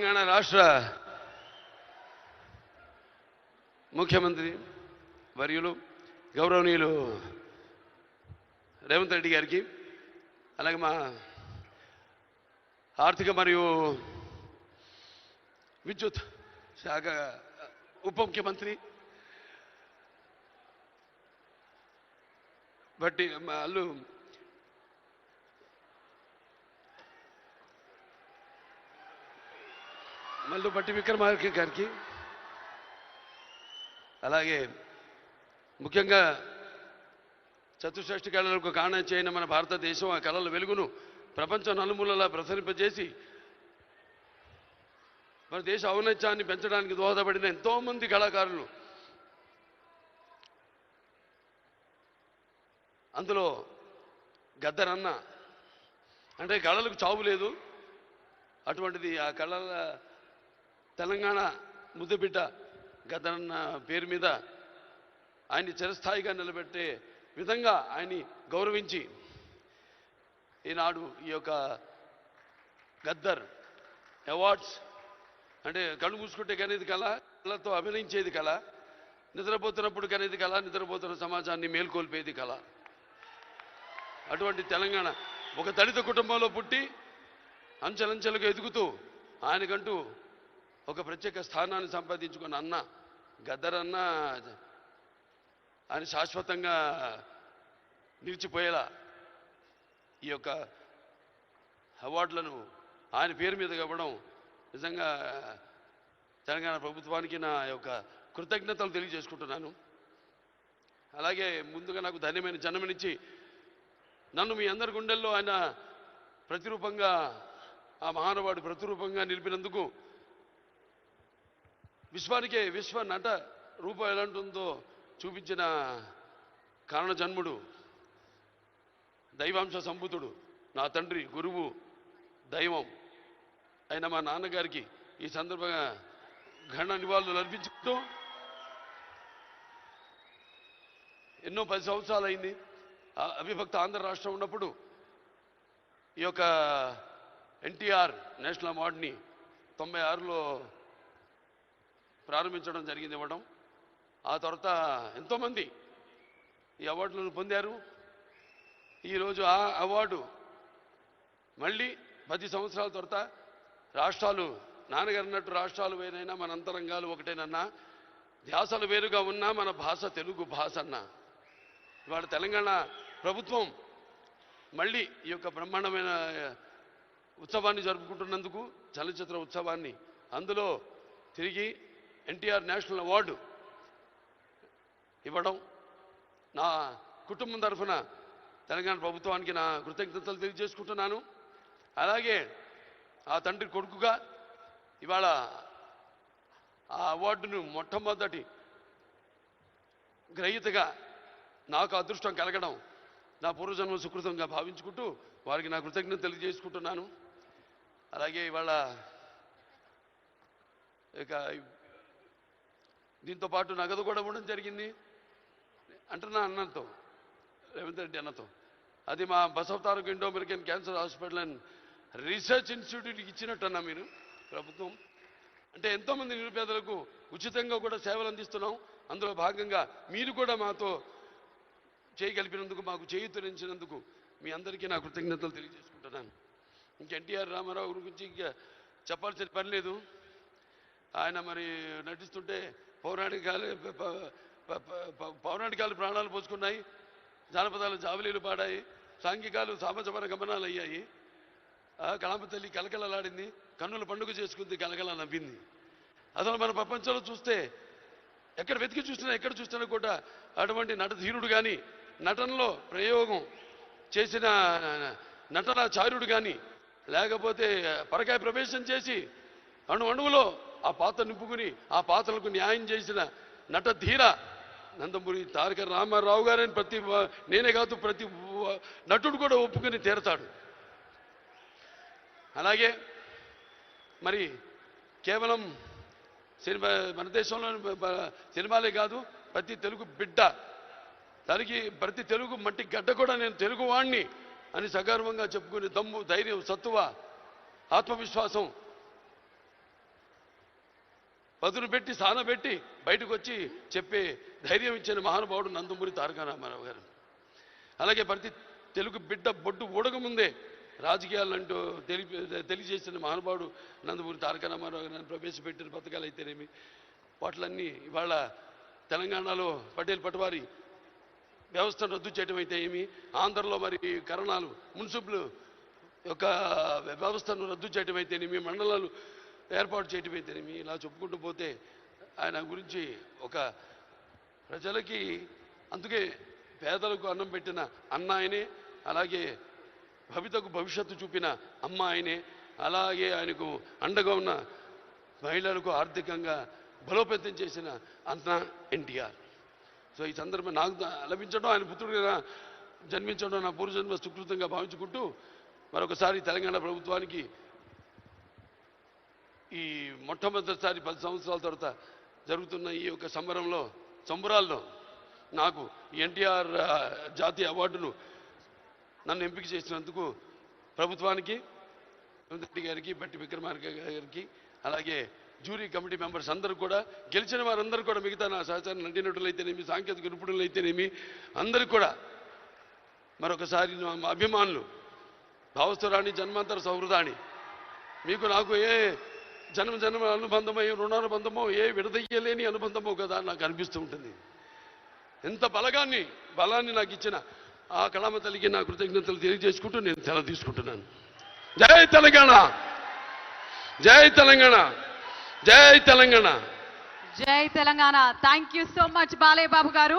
తెలంగాణ రాష్ట్ర ముఖ్యమంత్రి వర్యులు గౌరవనీయులు రేవంత్ రెడ్డి గారికి, అలాగే మా ఆర్థిక మరియు విద్యుత్ శాఖ ఉప ముఖ్యమంత్రి బట్టి అల్లు మల్లు బట్టి విక్రమార్క గారికి, అలాగే ముఖ్యంగా చతుషష్ఠి కళలకు కారణ చేయని మన భారతదేశం ఆ కళల వెలుగును ప్రపంచం నలుమూలలా ప్రసరింపజేసి మన దేశ ఔన్నత్యాన్ని పెంచడానికి దోహదపడిన ఎంతోమంది కళాకారులు, అందులో గద్దరన్న అంటే కళలకు చావు లేదు, అటువంటిది ఆ కళల తెలంగాణ ముద్దుబిడ్డ గద్దరన్న పేరు మీద ఆయన్ని చిరస్థాయిగా నిలబెట్టే విధంగా ఆయన్ని గౌరవించి ఈనాడు ఈ యొక్క గద్దర్ అవార్డ్స్ అంటే కళ్ళు మూసుకుంటే కనేది కళ, కళతో అభినయించేది కళ, నిద్రపోతున్నప్పుడు కనేది కళ, నిద్రపోతున్న సమాజాన్ని మేల్కొల్పేది కళ. అటువంటి తెలంగాణ ఒక దళిత కుటుంబంలో పుట్టి అంచెలంచెలుగా ఎదుగుతూ ఆయనకంటూ ఒక ప్రత్యేక స్థానాన్ని సంపాదించుకున్న అన్న గద్దర్ అన్న ఆయన శాశ్వతంగా నిలిచిపోయేలా ఈ యొక్క అవార్డులను ఆయన పేరు మీద ఇవ్వడం నిజంగా తెలంగాణ ప్రభుత్వానికి నా యొక్క కృతజ్ఞతలు తెలియజేసుకుంటున్నాను. అలాగే ముందుగా నాకు ధన్యమైన జన్మనిచ్చి నన్ను మీ అందరి గుండెల్లో ఆయన ప్రతిరూపంగా ఆ మహానుభావుడు ప్రతిరూపంగా నిలిపినందుకు, విశ్వానికే విశ్వ నట రూపం ఎలాంటిందో చూపించిన కారణ జన్ముడు, దైవాంశ సంభూతుడు, నా తండ్రి గురువు దైవం అయిన మా నాన్నగారికి ఈ సందర్భంగా ఘన నివాళులు అర్పించుకుంటూ, ఎన్నో 10 సంవత్సరాలు అయింది అవిభక్త ఆంధ్ర రాష్ట్రం ఉన్నప్పుడు ఈ యొక్క ఎన్టీఆర్ నేషనల్ అవార్డుని 96లో ప్రారంభించడం జరిగింది, ఇవ్వడం. ఆ తర్వాత ఎంతోమంది ఈ అవార్డులను పొందారు. ఈరోజు ఆ అవార్డు మళ్ళీ 10 సంవత్సరాల తర్వాత రాష్ట్రాలు నాన్నగారు అన్నట్టు రాష్ట్రాలు వేరైనా మన అంతరంగాలు ఒకటేనన్నా, ధ్యాసలు వేరుగా ఉన్నా మన భాష తెలుగు భాష అన్నా. ఇవాళ తెలంగాణ ప్రభుత్వం మళ్ళీ ఈ యొక్క బ్రహ్మాండమైన ఉత్సవాన్ని జరుపుకుంటున్నందుకు, చలనచిత్ర ఉత్సవాన్ని, అందులో తిరిగి ఎన్టీఆర్ నేషనల్ అవార్డు ఇవ్వడం నా కుటుంబం తరఫున తెలంగాణ ప్రభుత్వానికి నా కృతజ్ఞతలు తెలియజేసుకుంటున్నాను. అలాగే ఆ తండ్రి కొడుకుగా ఇవాళ ఆ అవార్డును మొట్టమొదటి గ్రహీతగా నాకు అదృష్టం కలగడం నా పూర్వజన్మ సుకృతంగా భావించుకుంటూ వారికి నా కృతజ్ఞత తెలియజేసుకుంటున్నాను. అలాగే ఇవాళ ఇక దీంతో పాటు నగదు కూడా ఇవ్వడం జరిగింది అంటున్నా అన్నతో, రేవంత్ రెడ్డి అన్నతో. అది మా Basavataraka Indo American cancer hospital and research ఇన్స్టిట్యూట్కి ఇచ్చినట్టన్నా మీరు ప్రభుత్వం. అంటే ఎంతోమంది నిరుపేదలకు ఉచితంగా కూడా సేవలు అందిస్తున్నాం. అందులో భాగంగా మీరు కూడా మాతో చేయగలిపినందుకు, మాకు చేయూతనించినందుకు మీ అందరికీ నా కృతజ్ఞతలు తెలియజేసుకుంటున్నాను. ఇంక ఎన్టీఆర్ రామారావు గురించి ఇంకా చెప్పాల్సిన పని లేదు. ఆయన మరి నటిస్తుంటే పౌరాణికాలు ప్రాణాలు పోసుకున్నాయి, జానపదాలు జావలీలు పాడాయి, సాంఘికాలు సామజపర గమనాలు అయ్యాయి. కళామ తల్లి కలకలలాడింది, కన్నుల పండుగ చేసుకుంది, కలకల నవ్వింది. అసలు మన ప్రపంచంలో చూస్తే ఎక్కడ వెతికి చూసినా ఎక్కడ చూసినా కూడా అటువంటి నటధీరుడు కానీ, నటనలో ప్రయోగం చేసిన నటనాచార్యుడు కానీ, లేకపోతే పరకాయ ప్రవేశం చేసి అణువులో ఆ పాత్ర నింపుకుని ఆ పాత్రలకు న్యాయం చేసిన నటధీర నందమూరి తారక రామారావు గారని నేనే కాదు ప్రతి నటుడు కూడా ఒప్పుకొని తీరతాడు. అలాగే మరి కేవలం సినిమా మన దేశంలో సినిమాలే కాదు, ప్రతి తెలుగు బిడ్డ ప్రతి తెలుగు మట్టి గడ్డ కూడా నేను తెలుగువాణ్ణి అని సగర్వంగా చెప్పుకునే దమ్ము, ధైర్యం, సత్తువ, ఆత్మవిశ్వాసం పదును పెట్టి సానబెట్టి బయటకు వచ్చి చెప్పే ధైర్యం ఇచ్చిన మహానుభావుడు నందమూరి తారక రామారావు గారు. అలాగే ప్రతి తెలుగు బిడ్డ బొడ్డు ఊడకముందే రాజకీయాలంటూ తెలియజేసిన మహానుభావుడు నందమూరి తారక రామారావు గారిని ప్రవేశపెట్టిన పథకాలు అయితేనేమి వాటిలన్నీ ఇవాళ తెలంగాణలో పటేల్ పటవారి వ్యవస్థను రద్దు చేయడం అయితే ఏమి, ఆంధ్రలో మరి కరణాలు మున్సిపల్ యొక్క వ్యవస్థను రద్దు చేయడం అయితేనేమి, మండలాలు ఏర్పాటు చేయడం అయితేనేమి, ఇలా చెప్పుకుంటూ పోతే ఆయన గురించి ఒక ప్రజలకి అందుకే పేదలకు అన్నం పెట్టిన అన్న ఆయనే, అలాగే భవితకు భవిష్యత్తు చూపిన అమ్మ ఆయనే, అలాగే ఆయనకు అండగా ఉన్న మహిళలకు ఆర్థికంగా బలోపేతం చేసిన అన్న ఎన్టీఆర్. సో ఈ సందర్భం నాకు లభించడం, ఆయన పుత్రుడిగా జన్మించడం నా పూర్వజన్మ సుకృతంగా భావించుకుంటూ మరొకసారి తెలంగాణ ప్రభుత్వానికి ఈ మొట్టమొదటిసారి 10 సంవత్సరాల తర్వాత జరుగుతున్న ఈ యొక్క సంబరాల్లో నాకు ఎన్టీఆర్ జాతీయ అవార్డును నన్ను ఎంపిక చేసినందుకు ప్రభుత్వానికి, రెడ్డి గారికి, బట్టి విక్రమార్క గారికి, అలాగే జ్యూరీ కమిటీ మెంబర్స్ అందరూ కూడా, గెలిచిన వారందరూ కూడా, మిగతా నా సహచార నటీనటులైతేనేమి, సాంకేతిక నిపుణులైతేనేమి అందరికీ కూడా మరొకసారి మా అభిమానులు, భావస్థురాణి జన్మాంతర సౌహృదాన్ని, మీకు నాకు ఏ జన్మ అనుబంధమో, ఏ రుణానుబంధమో, ఏ విడదయ్యలేని అనుబంధమో కదా నాకు అనిపిస్తూ ఉంటుంది. ఎంత బలాన్ని నాకు ఇచ్చిన ఆ కళామ తల్లికి నా కృతజ్ఞతలు తెలియజేసుకుంటూ నేను సెలవు తీసుకుంటున్నాను. జై తెలంగాణ, జై తెలంగాణ, జై తెలంగాణ, జై Telangana. Thank you so much Balayya Babu గారు.